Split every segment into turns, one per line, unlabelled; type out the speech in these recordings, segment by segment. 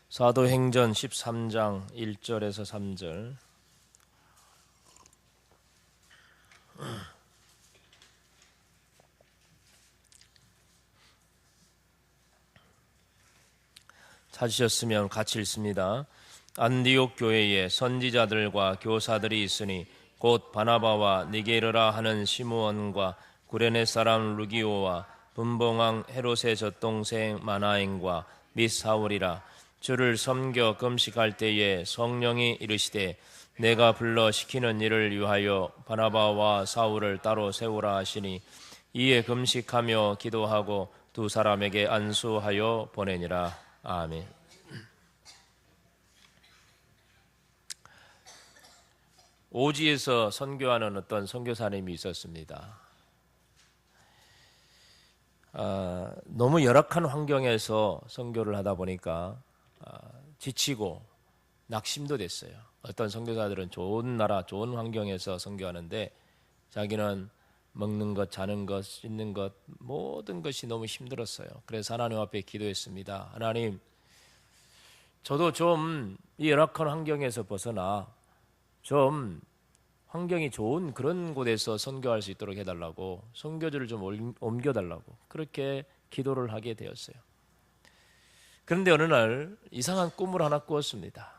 사도행전 13장 1절에서 3절. 찾으셨으면 같이 읽습니다. 안디옥 교회에 선지자들과 교사들이 있으니 곧 바나바와 니게르라 하는 시므온과 구레네 사람 루기오와 분봉왕 헤롯의 젖동생 마나엔과 및 사울이라. 주를 섬겨 금식할 때에 성령이 이르시되 내가 불러 시키는 일을 위하여 바나바와 사울을 따로 세우라 하시니 이에 금식하며 기도하고 두 사람에게 안수하여 보내니라. 아멘. 오지에서 선교하는 어떤 선교사님이 있었습니다. 너무 열악한 환경에서 선교를 하다 보니까 지치고 낙심도 됐어요. 어떤 선교사들은 좋은 나라, 좋은 환경에서 선교하는데 자기는 먹는 것, 자는 것, 씻는 것 모든 것이 너무 힘들었어요. 그래서 하나님 앞에 기도했습니다. 하나님, 저도 좀 이 열악한 환경에서 벗어나 좀 환경이 좋은 그런 곳에서 선교할 수 있도록 해달라고, 선교지를 좀 옮겨달라고 그렇게 기도를 하게 되었어요. 그런데 어느 날 이상한 꿈을 하나 꾸었습니다.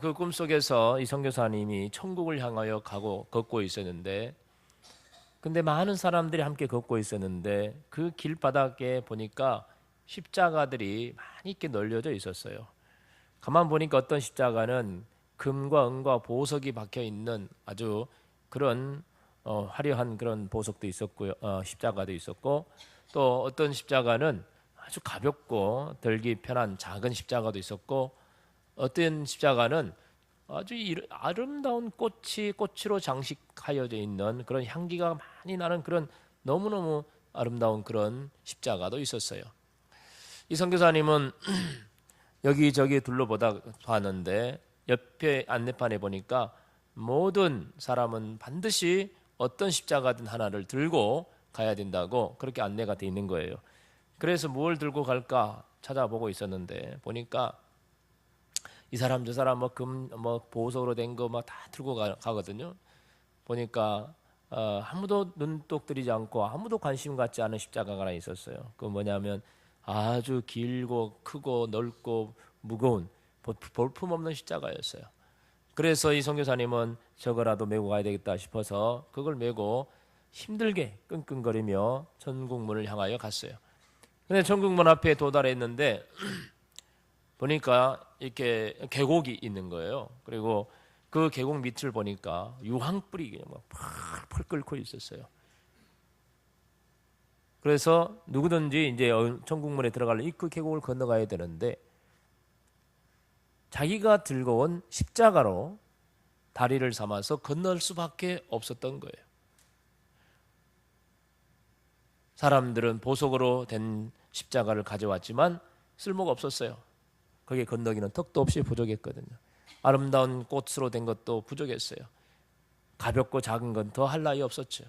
그 꿈속에서 이 선교사님이 천국을 향하여 걷고 있었는데, 근데 많은 사람들이 함께 걷고 있었는데 그 길바닥에 보니까 십자가들이 많이 있게 널려져 있었어요. 가만 보니까 어떤 십자가는 금과 은과 보석이 박혀 있는 아주 그런 화려한 그런 보석도 있었고요, 십자가도 있었고, 또 어떤 십자가는 아주 가볍고 들기 편한 작은 십자가도 있었고, 어떤 십자가는 아주 아름다운 꽃으로 장식하여져 있는 그런 향기가 많이 나는 그런 너무너무 아름다운 그런 십자가도 있었어요. 이 선교사님은 여기저기 둘러보다 봤는데 옆에 안내판에 보니까 모든 사람은 반드시 어떤 십자가든 하나를 들고 가야 된다고 그렇게 안내가 돼 있는 거예요. 그래서 뭘 들고 갈까 찾아보고 있었는데 보니까 이 사람 저 사람 뭐 보석으로 된 거 막 다 들고 가거든요. 보니까 아무도 눈독 들이지 않고 아무도 관심 갖지 않은 십자가가 하나 있었어요. 그 뭐냐면 아주 길고 크고 넓고 무거운 볼품없는 십자가였어요. 그래서 이 선교사님은 저거라도 메고 가야 되겠다 싶어서 그걸 메고 힘들게 끙끙거리며 천국문을 향하여 갔어요. 근데 천국문 앞에 도달했는데 보니까 이렇게 계곡이 있는 거예요. 그리고 그 계곡 밑을 보니까 유황불이 그냥 막 펄펄 끓고 있었어요. 그래서 누구든지 이제 천국문에 들어가려면 그 계곡을 건너가야 되는데 자기가 들고 온 십자가로 다리를 삼아서 건널 수밖에 없었던 거예요. 사람들은 보석으로 된 십자가를 가져왔지만 쓸모가 없었어요. 거기에 건너기는 턱도 없이 부족했거든요. 아름다운 꽃으로 된 것도 부족했어요. 가볍고 작은 건 더 할 나위 없었죠.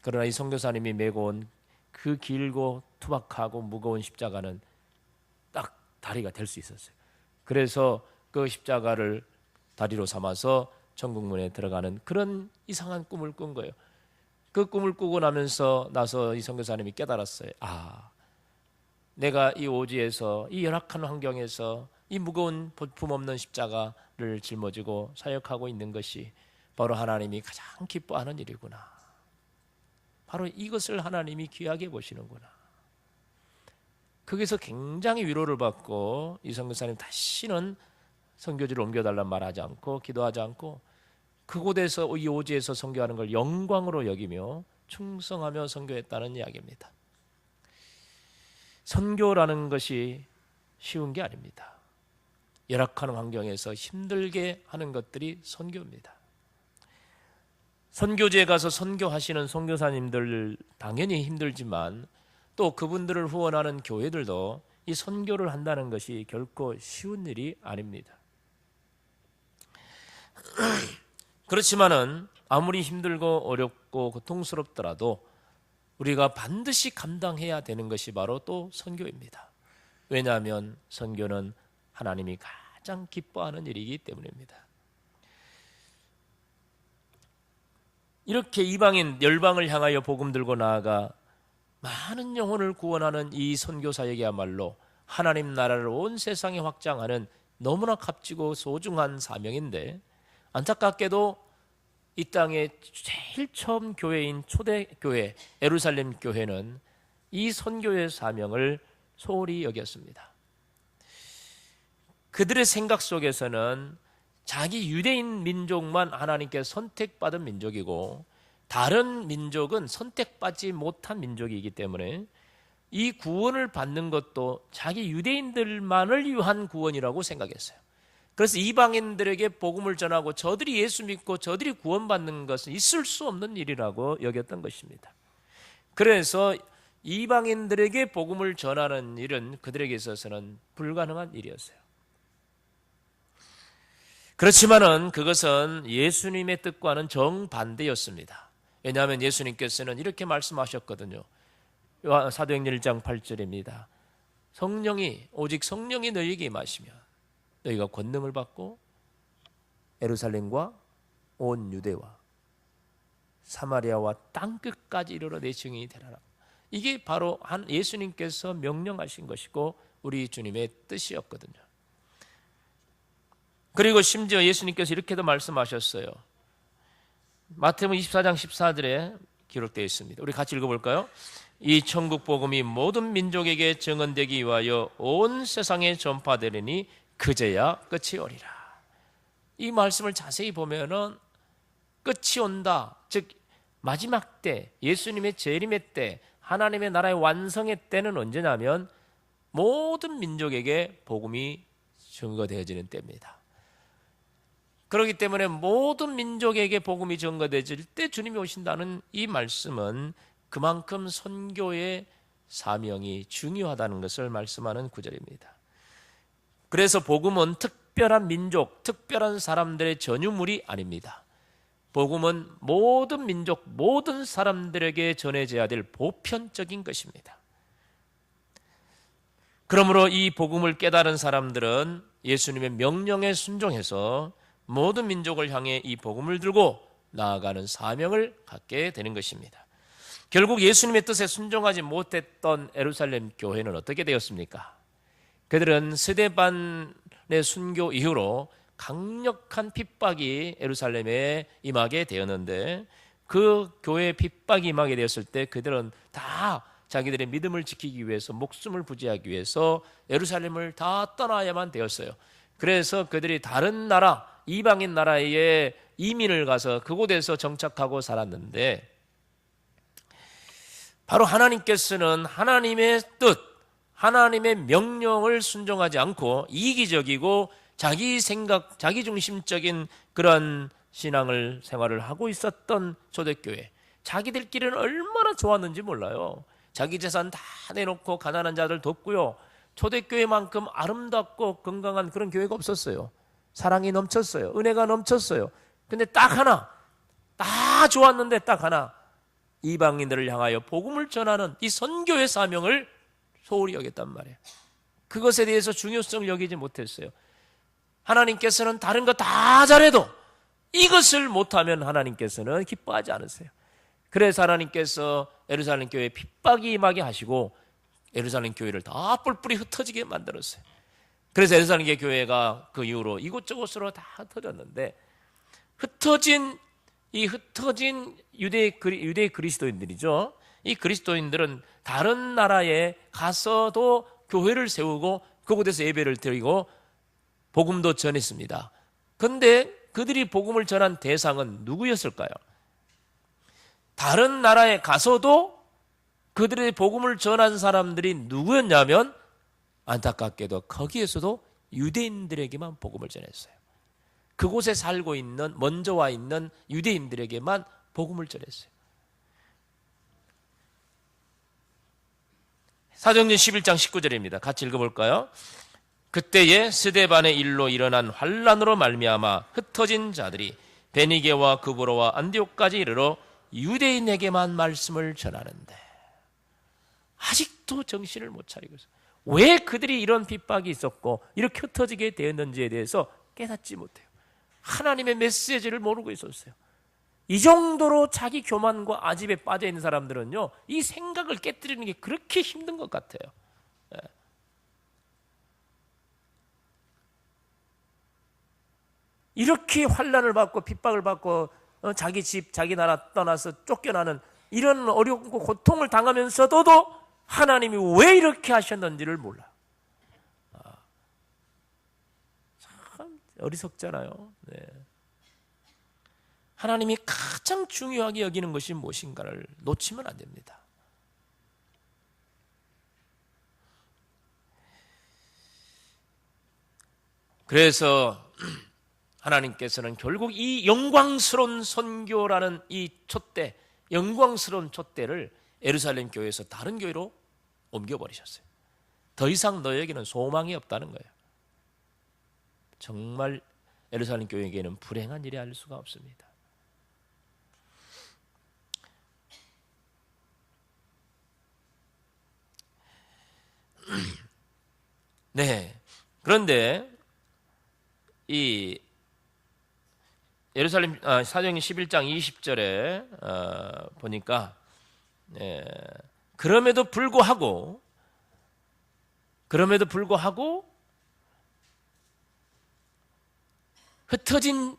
그러나 이 선교사님이 메고 온 그 길고 투박하고 무거운 십자가는 딱 다리가 될 수 있었어요. 그래서 그 십자가를 다리로 삼아서 천국문에 들어가는 그런 이상한 꿈을 꾼 거예요. 그 꿈을 꾸고 나서 이 선교사님이 깨달았어요. 내가 이 오지에서 이 열악한 환경에서 이 무거운 볼품 없는 십자가를 짊어지고 사역하고 있는 것이 바로 하나님이 가장 기뻐하는 일이구나. 바로 이것을 하나님이 귀하게 보시는구나. 거기서 굉장히 위로를 받고 이 선교사님 다시는 선교지를 옮겨달란 말하지 않고 기도하지 않고 그곳에서 이 오지에서 선교하는 걸 영광으로 여기며 충성하며 선교했다는 이야기입니다. 선교라는 것이 쉬운 게 아닙니다. 열악한 환경에서 힘들게 하는 것들이 선교입니다. 선교지에 가서 선교하시는 선교사님들 당연히 힘들지만 또 그분들을 후원하는 교회들도 이 선교를 한다는 것이 결코 쉬운 일이 아닙니다. 그렇지만은 아무리 힘들고 어렵고 고통스럽더라도 우리가 반드시 감당해야 되는 것이 바로 또 선교입니다. 왜냐하면 선교는 하나님이 가장 기뻐하는 일이기 때문입니다. 이렇게 이방인 열방을 향하여 복음 들고 나아가 많은 영혼을 구원하는 이 선교사에게야말로 하나님 나라를 온 세상에 확장하는 너무나 값지고 소중한 사명인데, 안타깝게도 이 땅의 제일 처음 교회인 초대교회 예루살렘 교회는 이 선교의 사명을 소홀히 여겼습니다. 그들의 생각 속에서는 자기 유대인 민족만 하나님께 선택받은 민족이고 다른 민족은 선택받지 못한 민족이기 때문에 이 구원을 받는 것도 자기 유대인들만을 위한 구원이라고 생각했어요. 그래서 이방인들에게 복음을 전하고 저들이 예수 믿고 저들이 구원받는 것은 있을 수 없는 일이라고 여겼던 것입니다. 그래서 이방인들에게 복음을 전하는 일은 그들에게 있어서는 불가능한 일이었어요. 그렇지만은 그것은 예수님의 뜻과는 정반대였습니다. 왜냐하면 예수님께서는 이렇게 말씀하셨거든요. 사도행전 1장 8절입니다. 오직 성령이 너희에게 임하시면 너희가 권능을 받고 예루살렘과 온 유대와 사마리아와 땅끝까지 이르러 내 증인이 되라. 이게 바로 예수님께서 명령하신 것이고 우리 주님의 뜻이었거든요. 그리고 심지어 예수님께서 이렇게도 말씀하셨어요. 마태복음 24장 14절에 기록되어 있습니다. 우리 같이 읽어볼까요? 이 천국 복음이 모든 민족에게 증언되기 위하여 온 세상에 전파되리니 그제야 끝이 오리라. 이 말씀을 자세히 보면은 끝이 온다, 즉 마지막 때, 예수님의 재림의 때, 하나님의 나라의 완성의 때는 언제냐면 모든 민족에게 복음이 증거되어지는 때입니다. 그렇기 때문에 모든 민족에게 복음이 증거되어질 때 주님이 오신다는 이 말씀은 그만큼 선교의 사명이 중요하다는 것을 말씀하는 구절입니다. 그래서 복음은 특별한 민족, 특별한 사람들의 전유물이 아닙니다. 복음은 모든 민족, 모든 사람들에게 전해져야 될 보편적인 것입니다. 그러므로 이 복음을 깨달은 사람들은 예수님의 명령에 순종해서 모든 민족을 향해 이 복음을 들고 나아가는 사명을 갖게 되는 것입니다. 결국 예수님의 뜻에 순종하지 못했던 예루살렘 교회는 어떻게 되었습니까? 그들은 스데반의 순교 이후로 강력한 핍박이 예루살렘에 임하게 되었는데, 그 교회에 핍박이 임하게 되었을 때 그들은 다 자기들의 믿음을 지키기 위해서, 목숨을 부지하기 위해서 예루살렘을 다 떠나야만 되었어요. 그래서 그들이 다른 나라, 이방인 나라에 이민을 가서 그곳에서 정착하고 살았는데, 바로 하나님께서는 하나님의 뜻, 하나님의 명령을 순종하지 않고 이기적이고 자기 생각, 자기 중심적인 그런 신앙을 생활을 하고 있었던 초대교회, 자기들끼리는 얼마나 좋았는지 몰라요. 자기 재산 다 내놓고 가난한 자들 돕고요. 초대교회만큼 아름답고 건강한 그런 교회가 없었어요. 사랑이 넘쳤어요. 은혜가 넘쳤어요. 근데 딱 하나, 다 좋았는데 딱 하나, 이방인들을 향하여 복음을 전하는 이 선교의 사명을 소홀히 여겼단 말이에요. 그것에 대해서 중요성을 여기지 못했어요. 하나님께서는 다른 거 다 잘해도 이것을 못하면 하나님께서는 기뻐하지 않으세요. 그래서 하나님께서 예루살렘 교회에 핍박이 임하게 하시고 예루살렘 교회를 다 뿔뿔이 흩어지게 만들었어요. 그래서 예루살렘 교회가 그 이후로 이곳저곳으로 다 흩어졌는데, 흩어진 유대 그리스도인들이죠. 이 그리스도인들은 다른 나라에 가서도 교회를 세우고 그곳에서 예배를 드리고 복음도 전했습니다. 그런데 그들이 복음을 전한 대상은 누구였을까요? 다른 나라에 가서도 그들의 복음을 전한 사람들이 누구였냐면, 안타깝게도 거기에서도 유대인들에게만 복음을 전했어요. 그곳에 살고 있는, 먼저 와 있는 유대인들에게만 복음을 전했어요. 사도행전 11장 19절입니다. 같이 읽어볼까요? 그때에 스데반의 일로 일어난 환란으로 말미암아 흩어진 자들이 베니게와 그브로와 안디옥까지 이르러 유대인에게만 말씀을 전하는데, 아직도 정신을 못 차리고 있어요. 왜 그들이 이런 핍박이 있었고 이렇게 흩어지게 되었는지에 대해서 깨닫지 못해요. 하나님의 메시지를 모르고 있었어요. 이 정도로 자기 교만과 아집에 빠져 있는 사람들은요, 이 생각을 깨뜨리는 게 그렇게 힘든 것 같아요. 이렇게 환난을 받고 핍박을 받고 자기 집, 자기 나라 떠나서 쫓겨나는 이런 어렵고 고통을 당하면서도 하나님이 왜 이렇게 하셨는지를 몰라. 참 어리석잖아요. 네. 하나님이 가장 중요하게 여기는 것이 무엇인가를 놓치면 안 됩니다. 그래서 하나님께서는 결국 이 영광스러운 선교라는 이 촛대, 영광스러운 촛대를 예루살렘 교회에서 다른 교회로 옮겨버리셨어요. 더 이상 너에게는 소망이 없다는 거예요. 정말 예루살렘 교회에게는 불행한 일이 아닐 수가 없습니다. 네. 그런데 이 예루살렘 사도행전 11장 20절에 보니까 그럼에도 불구하고 흩어진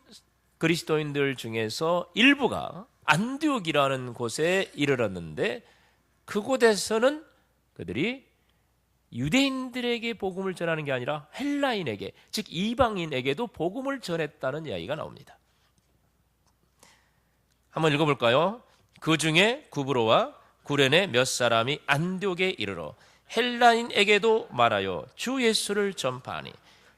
그리스도인들 중에서 일부가 안디옥이라는 곳에 이르렀는데 그곳에서는 그들이 유대인들에게 복음을 전하는 게 아니라 헬라인에게, 즉 이방인에게도 복음을 전했다는 이야기가 나옵니다. 한번 읽어볼까요? 그 중에 구브로와 구레네 몇 사람이 안디옥에 이르러 헬라인에게도 말하여 주 예수를 전파하니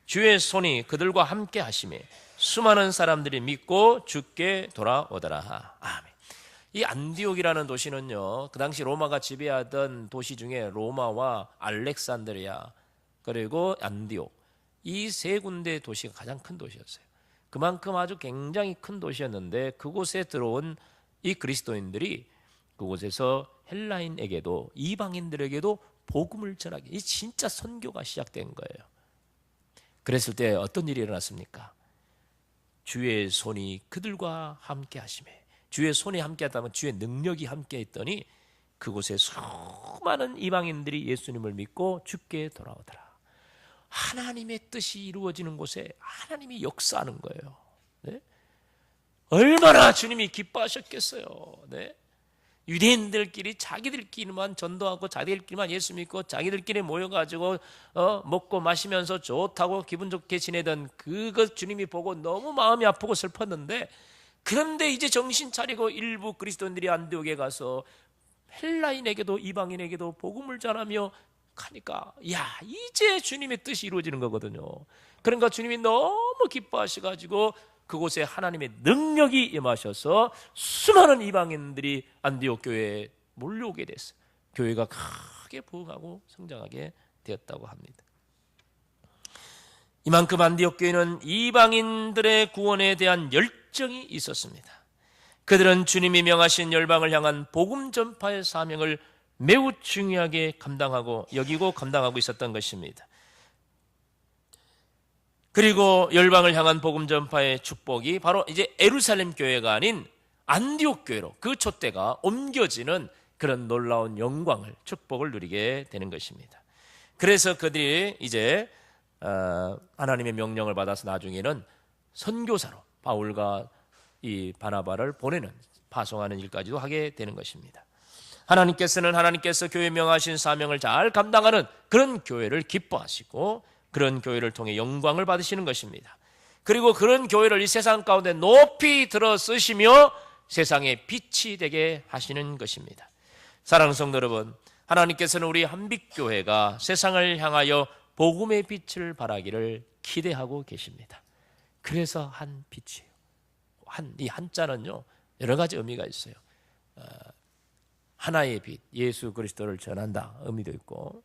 주의 손이 그들과 함께 하심에 수많은 사람들이 믿고 주께 돌아오더라. 아멘. 이 안디옥이라는 도시는요, 그 당시 로마가 지배하던 도시 중에 로마와 알렉산드리아 그리고 안디옥, 이 세 군데 도시가 가장 큰 도시였어요. 그만큼 아주 굉장히 큰 도시였는데 그곳에 들어온 이 그리스도인들이 그곳에서 헬라인에게도 이방인들에게도 복음을 전하게, 이 진짜 선교가 시작된 거예요. 그랬을 때 어떤 일이 일어났습니까? 주의 손이 그들과 함께 하심에, 주의 손이 함께 하다면 주의 능력이 함께 했더니 그곳에 수많은 이방인들이 예수님을 믿고 주께 돌아오더라. 하나님의 뜻이 이루어지는 곳에 하나님이 역사하는 거예요. 네? 얼마나 주님이 기뻐하셨겠어요. 네? 유대인들끼리 자기들끼리만 전도하고 자기들끼리만 예수 믿고 자기들끼리 모여가지고 먹고 마시면서 좋다고 기분 좋게 지내던 그것 주님이 보고 너무 마음이 아프고 슬펐는데, 그런데 이제 정신 차리고 일부 그리스도인들이 안디옥에 가서 헬라인에게도 이방인에게도 복음을 전하며 하니까 이제 주님의 뜻이 이루어지는 거거든요. 그러니까 주님이 너무 기뻐하셔가지고 그곳에 하나님의 능력이 임하셔서 수많은 이방인들이 안디옥 교회에 몰려오게 됐어요. 교회가 크게 부흥하고 성장하게 되었다고 합니다. 이만큼 안디옥 교회는 이방인들의 구원에 대한 열정이 있었습니다. 그들은 주님이 명하신 열방을 향한 복음 전파의 사명을 매우 중요하게 여기고 감당하고 있었던 것입니다. 그리고 열방을 향한 복음 전파의 축복이 바로 이제 예루살렘 교회가 아닌 안디옥 교회로 그 촛대가 옮겨지는 그런 놀라운 영광을, 축복을 누리게 되는 것입니다. 그래서 그들이 이제 하나님의 명령을 받아서 나중에는 선교사로 바울과 이 바나바를 보내는, 파송하는 일까지도 하게 되는 것입니다. 하나님께서 교회 명하신 사명을 잘 감당하는 그런 교회를 기뻐하시고 그런 교회를 통해 영광을 받으시는 것입니다. 그리고 그런 교회를 이 세상 가운데 높이 들어 쓰시며 세상의 빛이 되게 하시는 것입니다. 사랑하는 성도 여러분, 하나님께서는 우리 한빛교회가 세상을 향하여 복음의 빛을 발하기를 기대하고 계십니다. 그래서 한 빛이에요. 이 한자는요, 여러 가지 의미가 있어요. 하나의 빛, 예수 그리스도를 전한다 의미도 있고,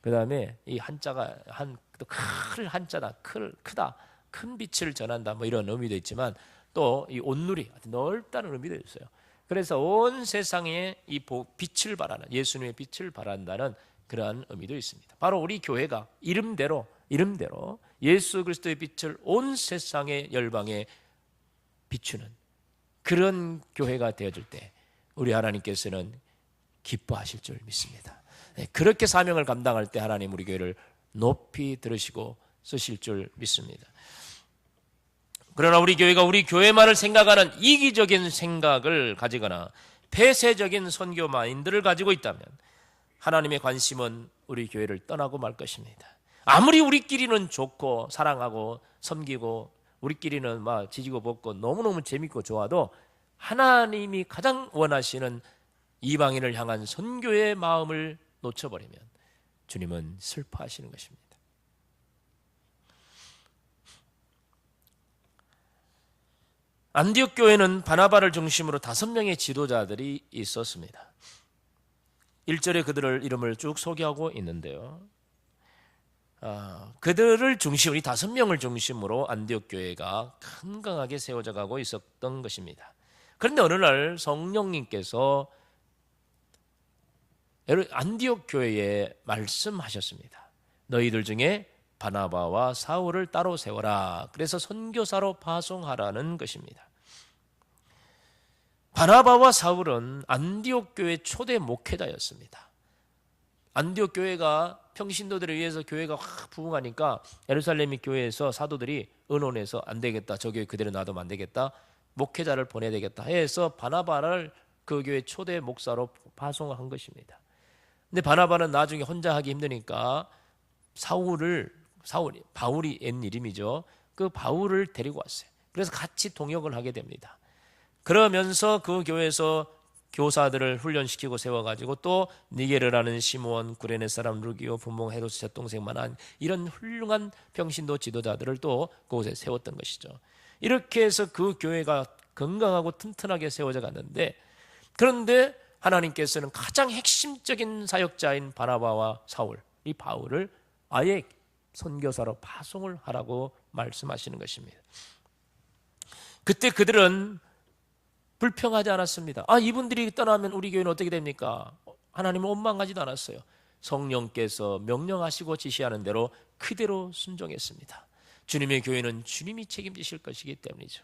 그 다음에 이 한자가 큰 한자다, 크다, 큰 빛을 전한다 뭐 이런 의미도 있지만, 또 이 온누리, 넓다는 의미도 있어요. 그래서 온 세상에 이 빛을 발하는, 예수님의 빛을 발한다는 그러한 의미도 있습니다. 바로 우리 교회가 이름대로 예수 그리스도의 빛을 온 세상의 열방에 비추는 그런 교회가 되어질 때 우리 하나님께서는 기뻐하실 줄 믿습니다. 그렇게 사명을 감당할 때 하나님 우리 교회를 높이 들으시고 쓰실 줄 믿습니다. 그러나 우리 교회가 우리 교회만을 생각하는 이기적인 생각을 가지거나 폐쇄적인 선교 마인드를 가지고 있다면 하나님의 관심은 우리 교회를 떠나고 말 것입니다. 아무리 우리끼리는 좋고 사랑하고 섬기고 우리끼리는 막 지지고 볶고 너무너무 재밌고 좋아도 하나님이 가장 원하시는 이방인을 향한 선교의 마음을 놓쳐버리면 주님은 슬퍼하시는 것입니다. 안디옥 교회는 바나바를 중심으로 5명의 지도자들이 있었습니다. 1절에 그들을 이름을 쭉 소개하고 있는데요. 그들을 중심으로 이 5명을 중심으로 안디옥 교회가 건강하게 세워져 가고 있었던 것입니다. 그런데 어느 날 성령님께서 안디옥 교회에 말씀하셨습니다. 너희들 중에 바나바와 사울을 따로 세워라. 그래서 선교사로 파송하라는 것입니다. 바나바와 사울은 안디옥 교회 초대 목회자였습니다. 안디옥 교회가 평신도들을 위해서 교회가 확 부흥하니까 예루살렘 교회에서 사도들이 의논해서 안 되겠다. 저 교회 그대로 놔두면 안 되겠다. 목회자를 보내야 되겠다 해서 바나바를 그 교회 초대 목사로 파송한 것입니다. 근데 바나바는 나중에 혼자 하기 힘드니까 바울이 옛 이름이죠. 그 바울을 데리고 왔어요. 그래서 같이 동역을 하게 됩니다. 그러면서 그 교회에서 교사들을 훈련시키고 세워가지고 또 니게르라는 시므온, 구레네 사람 루기오, 분봉 헤로스 젖동생만한 이런 훌륭한 평신도 지도자들을 또 그곳에 세웠던 것이죠. 이렇게 해서 그 교회가 건강하고 튼튼하게 세워져 갔는데, 그런데 하나님께서는 가장 핵심적인 사역자인 바나바와 사울, 이 바울을 아예 선교사로 파송을 하라고 말씀하시는 것입니다. 그때 그들은 불평하지 않았습니다. 이분들이 떠나면 우리 교회는 어떻게 됩니까? 하나님은 원망하지도 않았어요. 성령께서 명령하시고 지시하는 대로 그대로 순종했습니다. 주님의 교회는 주님이 책임지실 것이기 때문이죠.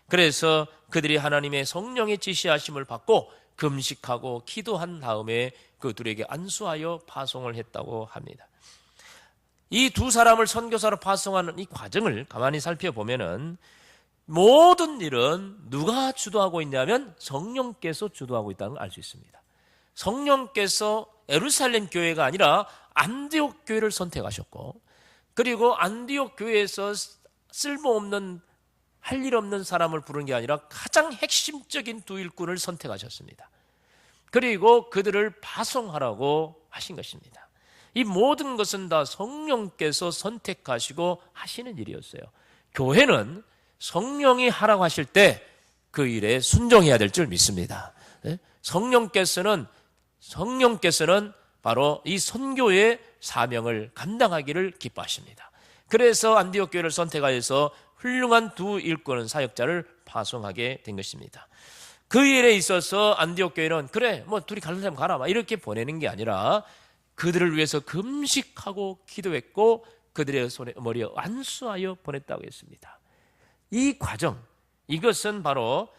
그래서 그들이 하나님의 성령의 지시하심을 받고 금식하고 기도한 다음에 그들에게 안수하여 파송을 했다고 합니다. 이 두 사람을 선교사로 파송하는 이 과정을 가만히 살펴보면은 모든 일은 누가 주도하고 있냐면 성령께서 주도하고 있다는 걸 알 수 있습니다. 성령께서 예루살렘 교회가 아니라 안디옥 교회를 선택하셨고, 그리고 안디옥 교회에서 쓸모없는 할 일 없는 사람을 부른 게 아니라 가장 핵심적인 두 일꾼을 선택하셨습니다. 그리고 그들을 파송하라고 하신 것입니다. 이 모든 것은 다 성령께서 선택하시고 하시는 일이었어요. 교회는 성령이 하라고 하실 때 그 일에 순종해야 될 줄 믿습니다. 성령께서는 바로 이 선교의 사명을 감당하기를 기뻐하십니다. 그래서 안디옥 교회를 선택하여서 훌륭한 두 일꾼은 사역자를 파송하게 된 것입니다. 그 일에 있어서 안디옥 교회는 그래 뭐 둘이 갈라면 가라 막 이렇게 보내는 게 아니라 그들을 위해서 금식하고 기도했고 그들의 머리에 안수하여 보냈다고 했습니다. 이 과정, 이것은 바로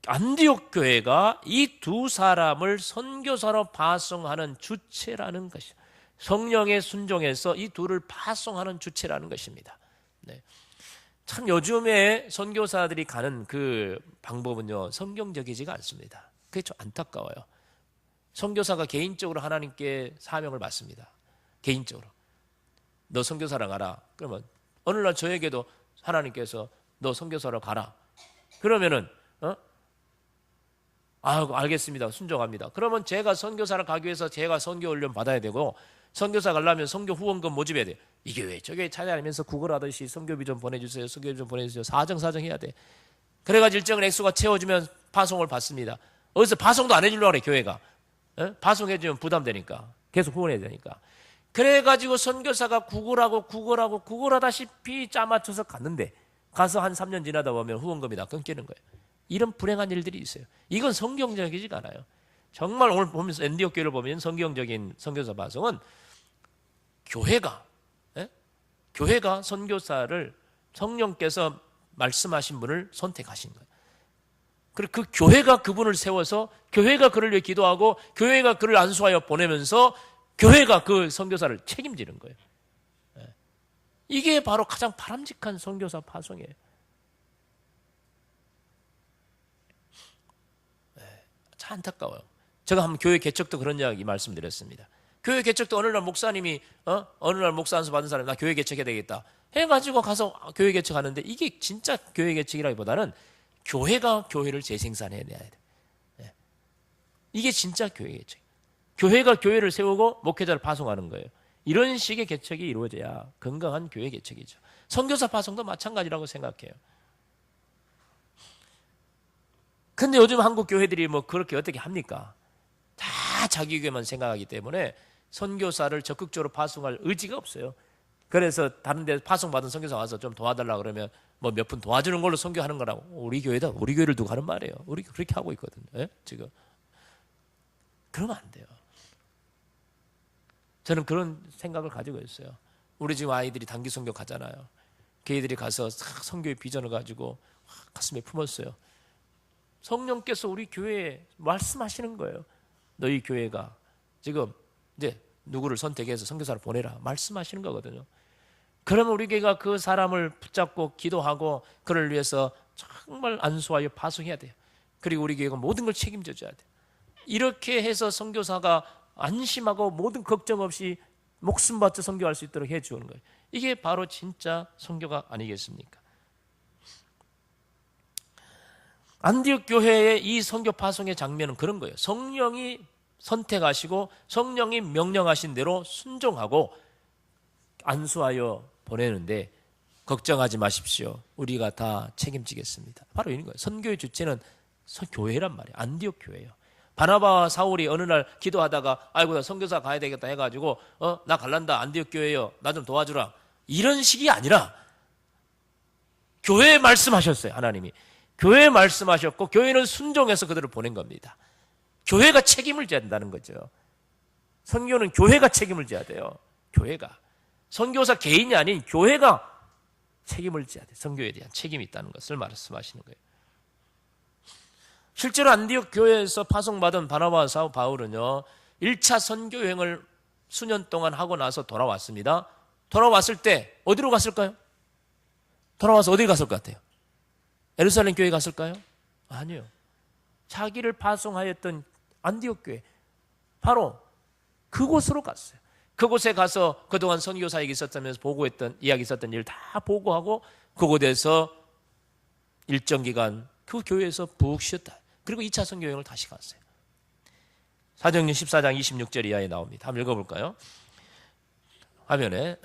안디옥 교회가 이 두 사람을 선교사로 파송하는 주체라는 것이죠. 성령의 순종에서 이 둘을 파송하는 주체라는 것입니다. 네. 참 요즘에 선교사들이 가는 그 방법은요, 성경적이지가 않습니다. 그게 좀 안타까워요. 선교사가 개인적으로 하나님께 사명을 받습니다. 개인적으로. 너 선교사로 가라. 그러면 어느 날 저에게도 하나님께서 너 선교사로 가라. 그러면은 알겠습니다. 순종합니다. 그러면 제가 선교사를 가기 위해서 제가 선교 훈련 받아야 되고 선교사 가려면 선교 후원금 모집해야 돼. 이 교회 저 교회 찾아다니면서 구걸하듯이 선교비 좀 보내주세요. 선교비 좀 보내주세요. 사정 해야 돼. 그래가지고 일정한 액수가 채워지면 파송을 받습니다. 어디서 파송도 안 해주려고 그래 교회가. 파송해주면 부담되니까 계속 후원해야 되니까. 그래가지고 선교사가 구걸하다시피 짜맞춰서 갔는데 가서 한 3년 지나다 보면 후원금이 다 끊기는 거예요. 이런 불행한 일들이 있어요. 이건 성경적이지가 않아요. 정말 오늘 보면서 엔디옥 교회를 보면 성경적인 선교사 파송은 교회가 교회가 선교사를 성령께서 말씀하신 분을 선택하신 거예요. 그리고 그 교회가 그분을 세워서 교회가 그를 위해 기도하고 교회가 그를 안수하여 보내면서 교회가 그 선교사를 책임지는 거예요. 이게 바로 가장 바람직한 선교사 파송이에요. 참 안타까워요. 제가 한번 교회 개척도 그런 이야기 말씀드렸습니다. 교회 개척도 어느 날 목사님이 어느 날 목사 안수 받은 사람이 나 교회 개척해야 되겠다 해가지고 가서 교회 개척하는데 이게 진짜 교회 개척이라기보다는 교회가 교회를 재생산해야 돼. 이게 진짜 교회 개척. 교회가 교회를 세우고 목회자를 파송하는 거예요. 이런 식의 개척이 이루어져야 건강한 교회 개척이죠. 선교사 파송도 마찬가지라고 생각해요. 근데 요즘 한국 교회들이 뭐 그렇게 어떻게 합니까? 다 자기 교회만 생각하기 때문에 선교사를 적극적으로 파송할 의지가 없어요. 그래서 다른 데 파송받은 선교사 와서 좀 도와달라 그러면 뭐 몇 분 도와주는 걸로 선교하는 거라고. 우리 교회다. 우리 교회를 두고 하는 말이에요. 우리 그렇게 하고 있거든요. 지금. 그러면 안 돼요. 저는 그런 생각을 가지고 있어요. 우리 지금 아이들이 단기 선교 가잖아요. 걔들이 가서 선교의 비전을 가지고 가슴에 품었어요. 성령께서 우리 교회에 말씀하시는 거예요. 너희 교회가 지금 이제 누구를 선택해서 선교사를 보내라 말씀하시는 거거든요. 그러면 우리 교회가 그 사람을 붙잡고 기도하고 그를 위해서 정말 안수하여 파송해야 돼요. 그리고 우리 교회가 모든 걸 책임져 줘야 돼요. 이렇게 해서 선교사가 안심하고 모든 걱정 없이 목숨 바쳐 선교할 수 있도록 해주는 거예요. 이게 바로 진짜 선교가 아니겠습니까? 안디옥 교회의 이 선교 파송의 장면은 그런 거예요. 성령이 선택하시고 성령이 명령하신 대로 순종하고 안수하여 보내는데 걱정하지 마십시오. 우리가 다 책임지겠습니다. 바로 이런 거예요. 선교의 주체는 교회란 말이에요. 안디옥 교회예요. 바나바와 사울이 어느 날 기도하다가 아이고 나 선교사 가야 되겠다 해가지고 나 갈란다 안디옥 교회요. 나 좀 도와주라. 이런 식이 아니라 교회에 말씀하셨어요. 하나님이. 교회에 말씀하셨고 교회는 순종해서 그들을 보낸 겁니다. 교회가 책임을 져야 된다는 거죠. 선교는 교회가 책임을 져야 돼요. 교회가. 선교사 개인이 아닌 교회가 책임을 져야 돼요. 선교에 대한 책임이 있다는 것을 말씀하시는 거예요. 실제로 안디옥 교회에서 파송받은 바나바와 사울 바울은요 1차 선교 여행을 수년 동안 하고 나서 돌아왔습니다. 돌아왔을 때 어디로 갔을까요? 돌아와서 어디 갔을 것 같아요? 예루살렘 교회 갔을까요? 아니요. 자기를 파송하였던 안디옥 교회 바로 그곳으로 갔어요. 그곳에 가서 그동안 선교 사역이 있었다면서 보고했던 이야기 있었던 일 다 보고하고 그곳에서 일정 기간 그 교회에서 푹 쉬었다. 그리고 2차 선교 여행을 다시 갔어요. 사도행전 14장 26절 이하에 나옵니다. 한번 읽어볼까요? 화면에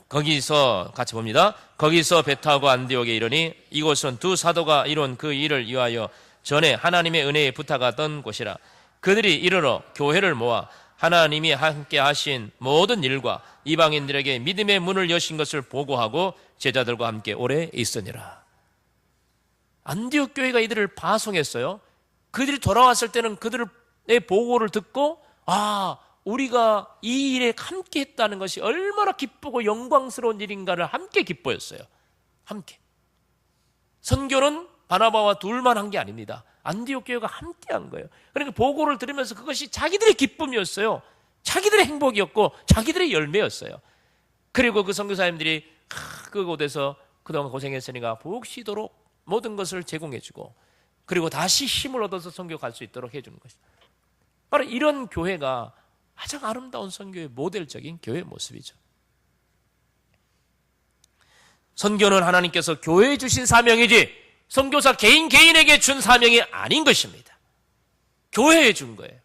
거기서 같이 봅니다. 거기서 배 타고 안디옥에 이르니 이곳은 두 사도가 이룬 그 일을 위하여 전에 하나님의 은혜에 부탁하던 곳이라. 그들이 이르러 교회를 모아 하나님이 함께 하신 모든 일과 이방인들에게 믿음의 문을 여신 것을 보고하고 제자들과 함께 오래 있으니라. 안디옥 교회가 이들을 파송했어요. 그들이 돌아왔을 때는 그들의 보고를 듣고 우리가 이 일에 함께 했다는 것이 얼마나 기쁘고 영광스러운 일인가를 함께 기뻐했어요. 함께. 선교는 바나바와 둘만 한 게 아닙니다. 안디옥 교회가 함께 한 거예요. 그러니까 보고를 들으면서 그것이 자기들의 기쁨이었어요. 자기들의 행복이었고 자기들의 열매였어요. 그리고 그 선교사님들이 그곳에서 그동안 고생했으니까 푹 쉬도록 모든 것을 제공해주고 그리고 다시 힘을 얻어서 선교 갈 수 있도록 해주는 것이죠. 바로 이런 교회가 가장 아름다운 선교의 모델적인 교회의 모습이죠. 선교는 하나님께서 교회에 주신 사명이지 선교사 개인에게 준 사명이 아닌 것입니다. 교회에 준 거예요.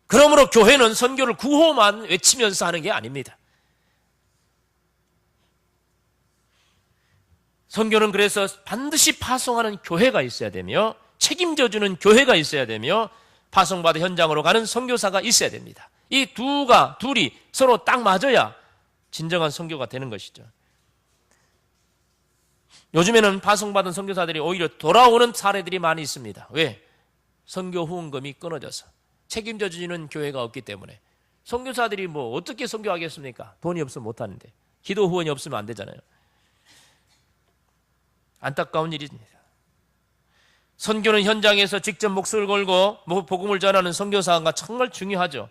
그러므로 교회는 선교를 구호만 외치면서 하는 게 아닙니다. 선교는 그래서 반드시 파송하는 교회가 있어야 되며 책임져주는 교회가 있어야 되며 파송받아 현장으로 가는 선교사가 있어야 됩니다. 이 둘이 서로 딱 맞아야 진정한 선교가 되는 것이죠. 요즘에는 파송받은 선교사들이 오히려 돌아오는 사례들이 많이 있습니다. 왜? 선교 후원금이 끊어져서 책임져 주는 교회가 없기 때문에 선교사들이 뭐 어떻게 선교하겠습니까? 돈이 없으면 못 하는데. 기도 후원이 없으면 안 되잖아요. 안타까운 일입니다. 선교는 현장에서 직접 목숨을 걸고 복음을 전하는 선교사가 정말 중요하죠.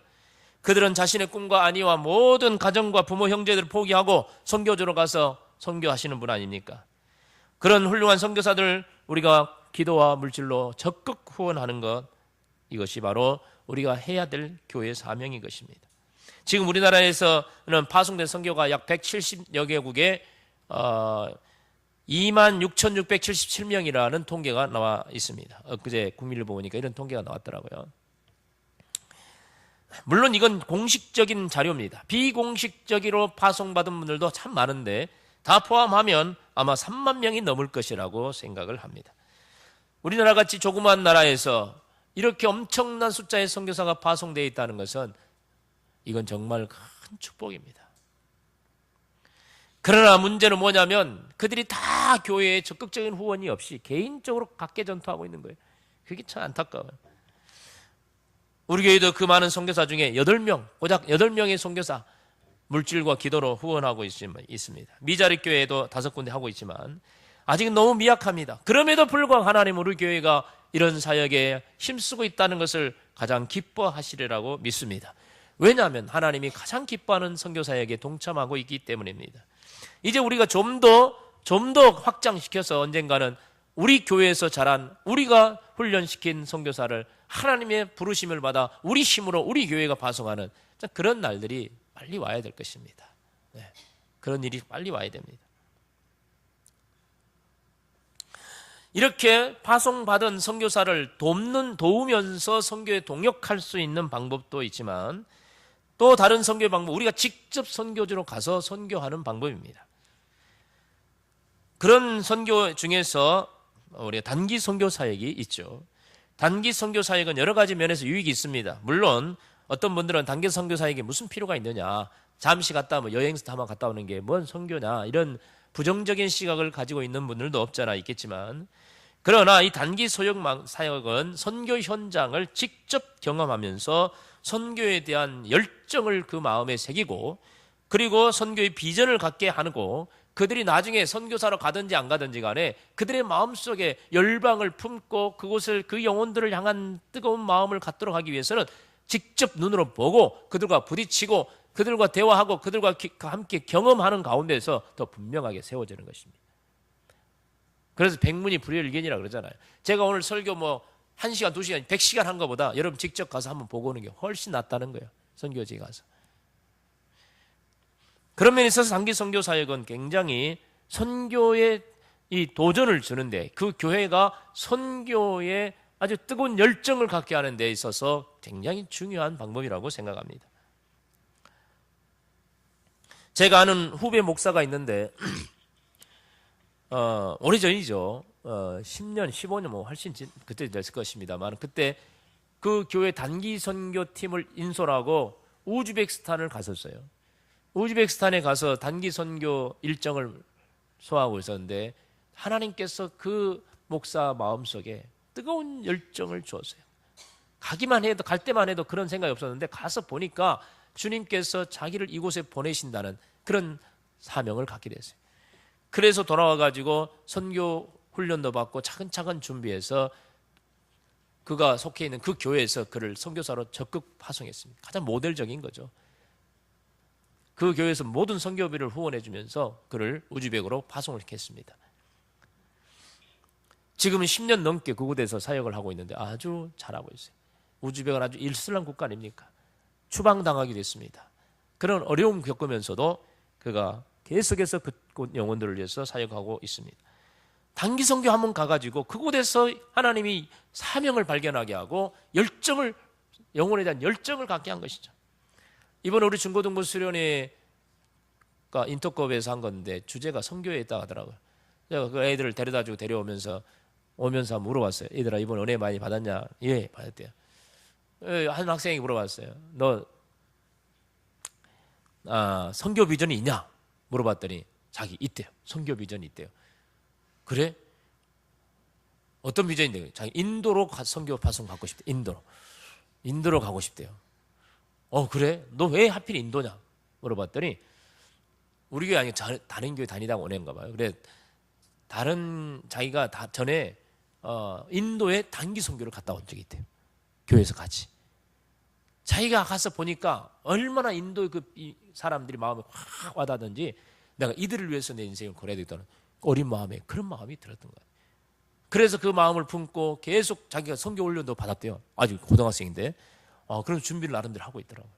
그들은 자신의 꿈과 안위와 모든 가정과 부모 형제들을 포기하고 선교지로 가서 선교하시는 분 아닙니까? 그런 훌륭한 선교사들 우리가 기도와 물질로 적극 후원하는 것, 이것이 바로 우리가 해야 될 교회의 사명인 것입니다. 지금 우리나라에서는 파송된 선교가 약 170여 개국에 26,677명이라는 통계가 나와 있습니다. 엊그제 국민일보 보니까 이런 통계가 나왔더라고요. 물론 이건 공식적인 자료입니다. 비공식적으로 파송받은 분들도 참 많은데 다 포함하면 아마 3만 명이 넘을 것이라고 생각을 합니다. 우리나라 같이 조그마한 나라에서 이렇게 엄청난 숫자의 선교사가 파송되어 있다는 것은 이건 정말 큰 축복입니다. 그러나 문제는 뭐냐면 그들이 다 교회에 적극적인 후원이 없이 개인적으로 각계 전투하고 있는 거예요. 그게 참 안타까워요. 우리 교회도 그 많은 선교사 중에 8명, 고작 8명의 선교사 물질과 기도로 후원하고 있습니다. 미자립 교회도 5군데 하고 있지만 아직은 너무 미약합니다. 그럼에도 불구하고 하나님 우리 교회가 이런 사역에 힘쓰고 있다는 것을 가장 기뻐하시리라고 믿습니다. 왜냐하면 하나님이 가장 기뻐하는 선교사역에 동참하고 있기 때문입니다. 이제 우리가 좀 더 확장시켜서 언젠가는 우리 교회에서 자란 우리가 훈련시킨 선교사를 하나님의 부르심을 받아 우리 힘으로 우리 교회가 파송하는 그런 날들이 빨리 와야 될 것입니다. 네, 그런 일이 빨리 와야 됩니다. 이렇게 파송받은 선교사를 도우면서 선교에 동역할 수 있는 방법도 있지만 또 다른 선교 방법, 우리가 직접 선교지로 가서 선교하는 방법입니다. 그런 선교 중에서 우리가 단기 선교 사역이 있죠. 단기 선교 사역은 여러 가지 면에서 유익이 있습니다. 물론 어떤 분들은 단기 선교 사역에 무슨 필요가 있느냐, 잠시 갔다 뭐 여행사 한번 갔다 오는 게 뭔 선교냐, 이런 부정적인 시각을 가지고 있는 분들도 없잖아 있겠지만, 그러나 이 단기 사역은 선교 현장을 직접 경험하면서 선교에 대한 열정을 그 마음에 새기고, 그리고 선교의 비전을 갖게 하고, 그들이 나중에 선교사로 가든지 안 가든지 간에 그들의 마음속에 열방을 품고 그곳을, 그 영혼들을 향한 뜨거운 마음을 갖도록 하기 위해서는 직접 눈으로 보고 그들과 부딪히고 그들과 대화하고 그들과 함께 경험하는 가운데서 더 분명하게 세워지는 것입니다. 그래서 백문이 불여일견이라고 그러잖아요. 제가 오늘 설교 1시간, 2시간, 100시간 한 것보다 여러분 직접 가서 한번 보고 오는 게 훨씬 낫다는 거예요. 선교지에 가서. 그런 면에 있어서 단기 선교 사역은 굉장히 선교에 이 도전을 주는데, 그 교회가 선교에 아주 뜨거운 열정을 갖게 하는 데 있어서 굉장히 중요한 방법이라고 생각합니다. 제가 아는 후배 목사가 있는데 오래전이죠. 10년, 15년 훨씬 그때 됐을 것입니다만, 그때 그 교회 단기 선교팀을 인솔하고 우즈베키스탄을 갔었어요. 우즈베키스탄에 가서 단기 선교 일정을 소화하고 있었는데 하나님께서 그 목사 마음속에 뜨거운 열정을 주었어요. 갈 때만 해도 그런 생각이 없었는데 가서 보니까 주님께서 자기를 이곳에 보내신다는 그런 사명을 갖게 됐어요. 그래서 돌아와가지고 선교 훈련도 받고 차근차근 준비해서 그가 속해 있는 그 교회에서 그를 선교사로 적극 파송했습니다. 가장 모델적인 거죠. 그 교회에서 모든 선교비를 후원해 주면서 그를 우즈벡으로 파송을 했습니다. 지금은 10년 넘게 그곳에서 사역을 하고 있는데 아주 잘하고 있어요. 우즈벡은 아주 이슬람 국가 아닙니까? 추방당하기도 했습니다. 그런 어려움 겪으면서도 그가 계속해서 그곳 영혼들을 위해서 사역하고 있습니다. 단기 선교 한번 가가지고 그곳에서 하나님이 사명을 발견하게 하고 영혼에 대한 열정을 갖게 한 것이죠. 이번에 우리 중고등부 수련회가 인터컵에서 한 건데 주제가 선교에 있다 하더라고요. 제가 그 애들을 데려다주고 데려오면서 물어봤어요. 얘들아, 이번 은혜 많이 받았냐? 예, 받았대요. 한 학생이 물어봤어요. 너 선교 비전이 있냐? 물어봤더니 자기 있대요. 선교 비전이 있대요. 그래? 어떤 비전인데 자기 인도로 선교 파송 받고 싶대. 인도로 가고 싶대요. 그래? 너 왜 하필 인도냐? 물어봤더니 우리 교회 아니고 다른 교회 다니다가 오는가 봐요. 그래 다른 자기가 전에 인도에 단기 선교를 갔다 온 적이 있대요. 교회에서 같이. 자기가 가서 보니까 얼마나 인도의 이 사람들이 마음에 확 와닿든지 내가 이들을 위해서 내 인생을 걸어야 되겠다는 어린 마음에 그런 마음이 들었던 거예요. 그래서 그 마음을 품고 계속 자기가 선교 훈련도 받았대요. 아직 고등학생인데. 그런 준비를 나름대로 하고 있더라고요.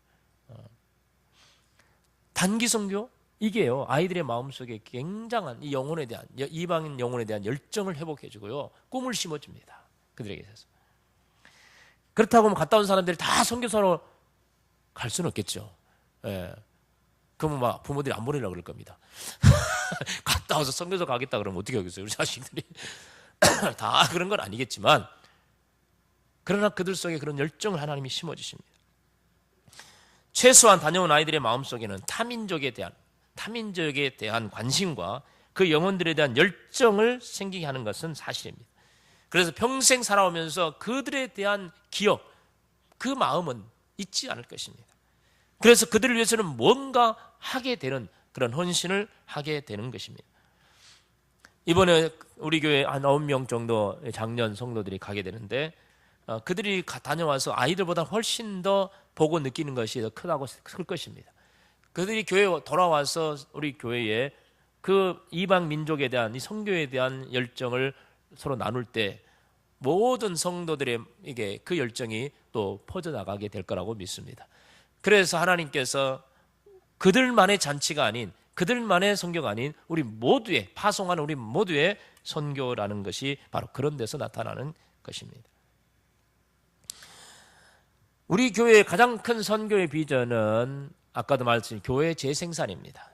단기 선교? 이게요, 아이들의 마음속에 굉장한 이 영혼에 대한, 이방인 영혼에 대한 열정을 회복해주고요, 꿈을 심어줍니다. 그들에게 있어서. 그렇다고 하면 갔다 온 사람들이 다 선교사로 갈 수는 없겠죠. 예. 그러면 막 부모들이 안 보내려고 그럴 겁니다. 갔다 와서 선교사 가겠다 그러면 어떻게 하겠어요? 우리 자식들이. 다 그런 건 아니겠지만, 그러나 그들 속에 그런 열정을 하나님이 심어주십니다. 최소한 다녀온 아이들의 마음속에는 타민족에 대한 관심과 그 영혼들에 대한 열정을 생기게 하는 것은 사실입니다. 그래서 평생 살아오면서 그들에 대한 기억, 그 마음은 잊지 않을 것입니다. 그래서 그들을 위해서는 뭔가 하게 되는 그런 헌신을 하게 되는 것입니다. 이번에 우리 교회 한 9명 정도 작년 성도들이 가게 되는데, 그들이 다녀와서 아이들보다 훨씬 더 보고 느끼는 것이 더 클 것입니다. 그들이 교회에 돌아와서 우리 교회에 그 이방 민족에 대한 이 선교에 대한 열정을 서로 나눌 때 모든 성도들에게 그 열정이 또 퍼져나가게 될 거라고 믿습니다. 그래서 하나님께서 그들만의 잔치가 아닌, 그들만의 선교가 아닌 우리 모두의, 파송하는 우리 모두의 선교라는 것이 바로 그런 데서 나타나는 것입니다. 우리 교회의 가장 큰 선교의 비전은 아까도 말씀드린 교회 재생산입니다.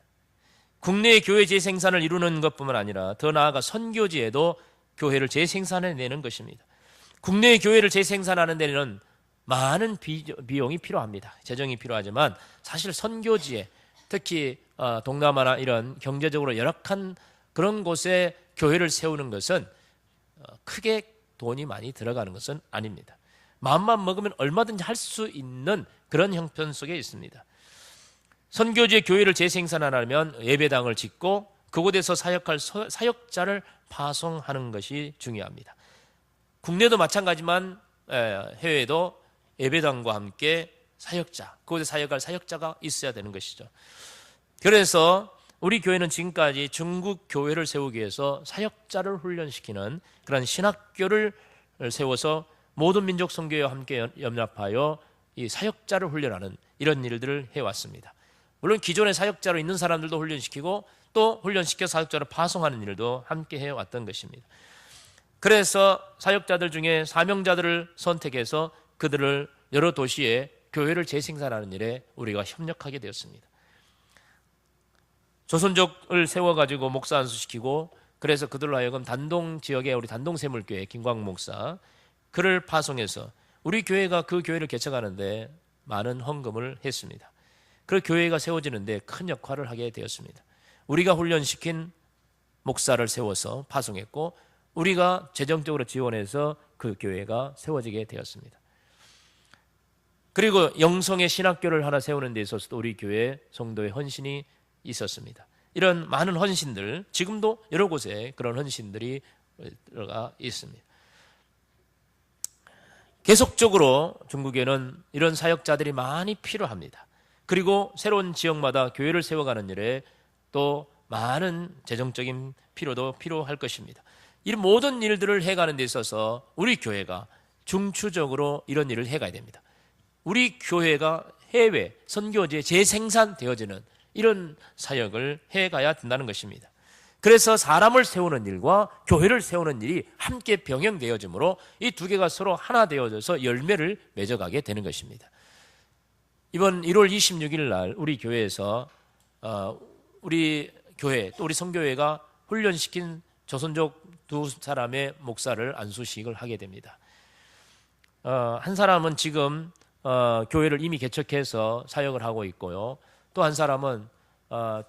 국내의 교회 재생산을 이루는 것뿐만 아니라 더 나아가 선교지에도 교회를 재생산해내는 것입니다. 국내의 교회를 재생산하는 데는 많은 비용이 필요합니다. 재정이 필요하지만 사실 선교지에, 특히 동남아나 이런 경제적으로 열악한 그런 곳에 교회를 세우는 것은 크게 돈이 많이 들어가는 것은 아닙니다. 마음만 먹으면 얼마든지 할 수 있는 그런 형편 속에 있습니다. 선교지의 교회를 재생산하려면 예배당을 짓고 그곳에서 사역할 사역자를 파송하는 것이 중요합니다. 국내도 마찬가지지만 해외에도 예배당과 함께 사역자, 그곳에 사역할 사역자가 있어야 되는 것이죠. 그래서 우리 교회는 지금까지 중국 교회를 세우기 위해서 사역자를 훈련시키는 그런 신학교를 세워서 모든 민족 선교회와 함께 연합하여 이 사역자를 훈련하는 이런 일들을 해왔습니다. 물론 기존의 사역자로 있는 사람들도 훈련시키고 또 훈련시켜 사역자를 파송하는 일도 함께 해왔던 것입니다. 그래서 사역자들 중에 사명자들을 선택해서 그들을 여러 도시에 교회를 재생산하는 일에 우리가 협력하게 되었습니다. 조선족을 세워가지고 목사 안수시키고, 그래서 그들로 하여금 단동 지역의 우리 단동샘물교회 김광 목사, 그를 파송해서 우리 교회가 그 교회를 개척하는데 많은 헌금을 했습니다. 그 교회가 세워지는데 큰 역할을 하게 되었습니다. 우리가 훈련시킨 목사를 세워서 파송했고, 우리가 재정적으로 지원해서 그 교회가 세워지게 되었습니다. 그리고 영성의 신학교를 하나 세우는 데 있어서도 우리 교회 성도의 헌신이 있었습니다. 이런 많은 헌신들, 지금도 여러 곳에 그런 헌신들이 들어가 있습니다. 계속적으로 중국에는 이런 사역자들이 많이 필요합니다. 그리고 새로운 지역마다 교회를 세워가는 일에 또 많은 재정적인 필요도 필요할 것입니다. 이 모든 일들을 해가는 데 있어서 우리 교회가 중추적으로 이런 일을 해가야 됩니다. 우리 교회가 해외 선교지에 재생산되어지는 이런 사역을 해가야 된다는 것입니다. 그래서 사람을 세우는 일과 교회를 세우는 일이 함께 병행되어지므로 이 두 개가 서로 하나 되어져서 열매를 맺어가게 되는 것입니다. 이번 1월 26일 날 우리 교회에서 우리 교회 또 우리 선교회가 훈련시킨 조선족 두 사람의 목사를 안수식을 하게 됩니다. 한 사람은 지금 교회를 이미 개척해서 사역을 하고 있고요. 또 한 사람은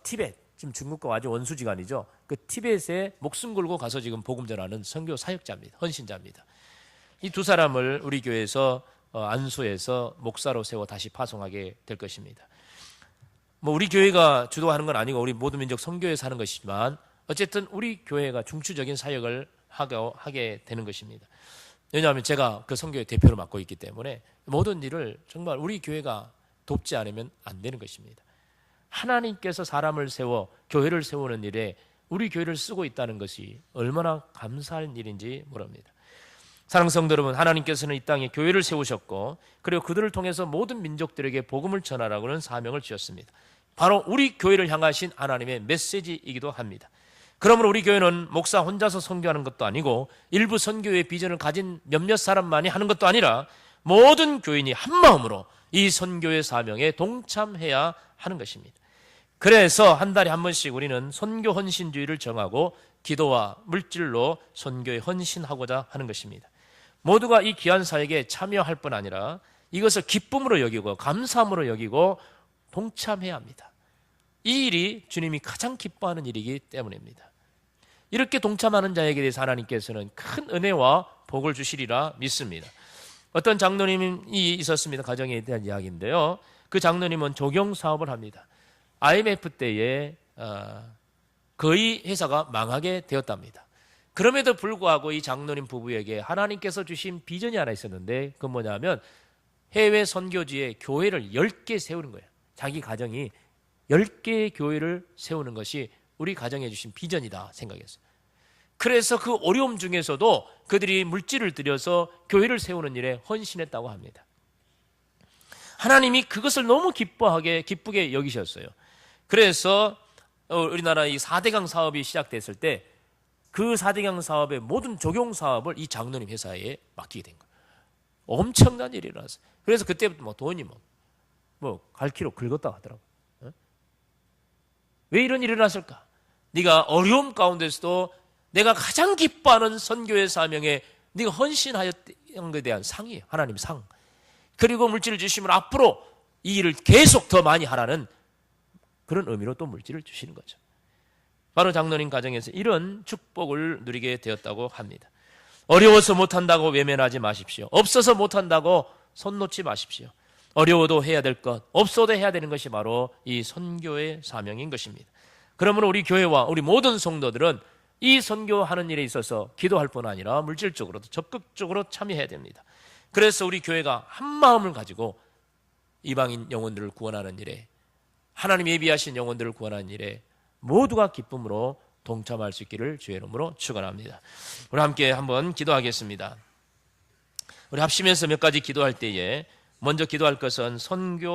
티벳 지금 중국과 아주 원수지간이죠. 그 티벳에 목숨 걸고 가서 지금 복음 전하는 선교 사역자입니다. 헌신자입니다. 이 두 사람을 우리 교회에서 안수해서 목사로 세워 다시 파송하게 될 것입니다. 뭐 우리 교회가 주도하는 건 아니고 우리 모든 민족 선교에서 하는 것이지만 어쨌든 우리 교회가 중추적인 사역을 하게 되는 것입니다. 왜냐하면 제가 그 선교의 대표를 맡고 있기 때문에 모든 일을 정말 우리 교회가 돕지 않으면 안 되는 것입니다. 하나님께서 사람을 세워 교회를 세우는 일에 우리 교회를 쓰고 있다는 것이 얼마나 감사한 일인지 모릅니다. 사랑하는 성도 여러분, 하나님께서는 이 땅에 교회를 세우셨고 그리고 그들을 통해서 모든 민족들에게 복음을 전하라고는 사명을 주셨습니다. 바로 우리 교회를 향하신 하나님의 메시지이기도 합니다. 그러므로 우리 교회는 목사 혼자서 선교하는 것도 아니고 일부 선교의 비전을 가진 몇몇 사람만이 하는 것도 아니라 모든 교인이 한마음으로 이 선교의 사명에 동참해야 하는 것입니다. 그래서 한 달에 한 번씩 우리는 선교 헌신주의를 정하고 기도와 물질로 선교에 헌신하고자 하는 것입니다. 모두가 이 귀한 사역에 참여할 뿐 아니라 이것을 기쁨으로 여기고 감사함으로 여기고 동참해야 합니다. 이 일이 주님이 가장 기뻐하는 일이기 때문입니다. 이렇게 동참하는 자에게 대해서 하나님께서는 큰 은혜와 복을 주시리라 믿습니다. 어떤 장로님이 있었습니다. 가정에 대한 이야기인데요. 그 장로님은 조경 사업을 합니다. IMF 때에 거의 회사가 망하게 되었답니다. 그럼에도 불구하고 이 장로님 부부에게 하나님께서 주신 비전이 하나 있었는데 그건 뭐냐면 해외 선교지에 교회를 10개 세우는 거예요. 자기 가정이 10개의 교회를 세우는 것이 우리 가정에 주신 비전이다 생각했어요. 그래서 그 어려움 중에서도 그들이 물질을 들여서 교회를 세우는 일에 헌신했다고 합니다. 하나님이 그것을 너무 기쁘게 여기셨어요. 그래서 우리나라 이 4대강 사업이 시작됐을 때 그 4대강 사업의 모든 적용 사업을 이 장로님 회사에 맡기게 된 거예요. 엄청난 일이 일어났어요. 그래서 그때부터 뭐 돈이 갈 키로 긁었다 하더라고요. 왜 이런 일이 일어났을까? 네가 어려움 가운데서도 내가 가장 기뻐하는 선교의 사명에 네가 헌신하였던 것에 대한 상이에요. 하나님 상. 그리고 물질을 주시면 앞으로 이 일을 계속 더 많이 하라는 그런 의미로 또 물질을 주시는 거죠. 바로 장로님 가정에서 이런 축복을 누리게 되었다고 합니다. 어려워서 못한다고 외면하지 마십시오. 없어서 못한다고 손 놓지 마십시오. 어려워도 해야 될 것, 없어도 해야 되는 것이 바로 이 선교의 사명인 것입니다. 그러므로 우리 교회와 우리 모든 성도들은 이 선교하는 일에 있어서 기도할 뿐 아니라 물질적으로도 적극적으로 참여해야 됩니다. 그래서 우리 교회가 한 마음을 가지고 이방인 영혼들을 구원하는 일에, 하나님 예비하신 영혼들을 구원하는 일에 모두가 기쁨으로 동참할 수 있기를 주의 이름으로 축원합니다. 우리 함께 한번 기도하겠습니다. 우리 합심해서 몇 가지 기도할 때에 먼저 기도할 것은 선교